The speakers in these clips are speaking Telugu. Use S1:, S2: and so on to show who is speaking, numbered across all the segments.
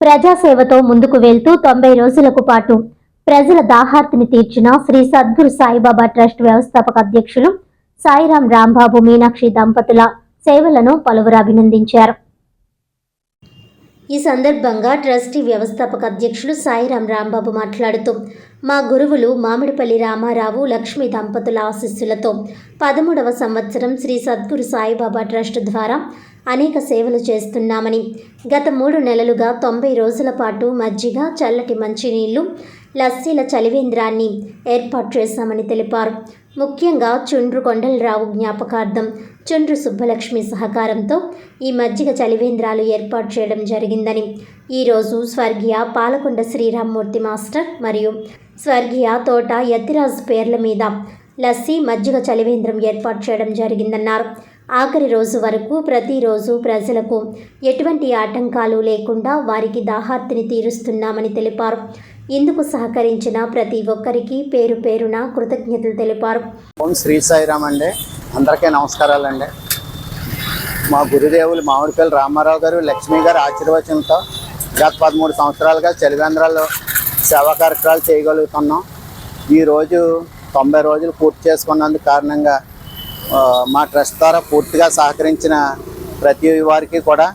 S1: ప్రజాసేవతో ముందుకు వెళ్తూ 90 రోజులకు పాటు ప్రజల దాహార్తిని తీర్చిన శ్రీ సద్గురు సాయిబాబా ట్రస్ట్ వ్యవస్థాపక అధ్యక్షులు సాయిరాం రాంబాబు మీనాక్షి దంపతుల సేవలను పలువురు అభినందించారు. ఈ సందర్భంగా ట్రస్టీ వ్యవస్థాపక అధ్యక్షులు సాయిరాం రాంబాబు మాట్లాడుతూ, మా గురువులు మామిడిపల్లి రామారావు లక్ష్మి దంపతుల ఆశీస్సులతో 13వ సంవత్సరం శ్రీ సద్గురు సాయిబాబా ట్రస్ట్ ద్వారా అనేక సేవలు చేస్తున్నామని, గత 3 నెలలుగా 90 రోజుల పాటు మజ్జిగ, చల్లటి మంచినీళ్లు, లస్సీల చలివేంద్రాన్ని ఏర్పాటు చేశామని తెలిపారు. ముఖ్యంగా చుండ్రు కొండలరావు జ్ఞాపకార్థం చుండ్రు సుబ్బలక్ష్మి సహకారంతో ఈ మజ్జిగ చలివేంద్రాలు ఏర్పాటు చేయడం జరిగిందని, ఈరోజు స్వర్గీయ పాలకొండ శ్రీరామ్మూర్తి మాస్టర్ మరియు స్వర్గీయ తోట యతిరాజు పేర్ల మీద లస్సీ మజ్జిగ చలివేంద్రం ఏర్పాటు చేయడం జరిగిందన్నారు. ఆఖరి రోజు వరకు ప్రతిరోజు ప్రజలకు ఎటువంటి ఆటంకాలు లేకుండా వారికి దాహార్తిని తీరుస్తున్నామని తెలిపారు. ఇందుకు సహకరించిన ప్రతి ఒక్కరికి పేరు పేరున కృతజ్ఞతలు తెలిపారు.
S2: ఓం శ్రీ సాయిరామ్ అండి, అందరికీ నమస్కారాలండి. మా గురుదేవులు మామిడిపల్లి రామారావు గారు లక్ష్మి గారు ఆశీర్వచనంతో గత 13 సంవత్సరాలుగా చలివేంద్రాల్లో సేవా కార్యక్రమాలు చేయగలుగుతున్నాం. ఈరోజు 90 రోజులు పూర్తి చేసుకున్నందుకు కారణంగా మా ట్రస్ట్ ద్వారా పూర్తిగా సహకరించిన ప్రతి వారికి కూడా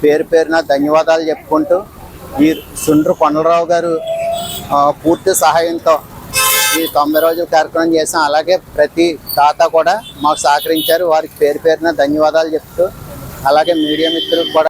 S2: పేరు పేరున ధన్యవాదాలు చెప్పుకుంటూ, ఈ చుండ్రు కొండలరావు గారు పూర్తి సహాయంతో ఈ 90 రోజుల కార్యక్రమం చేసాం. అలాగే ప్రతి దాత కూడా మాకు సహకరించారు, వారికి పేరు పేరున ధన్యవాదాలు చెప్తూ, అలాగే మీడియా మిత్రులకు కూడా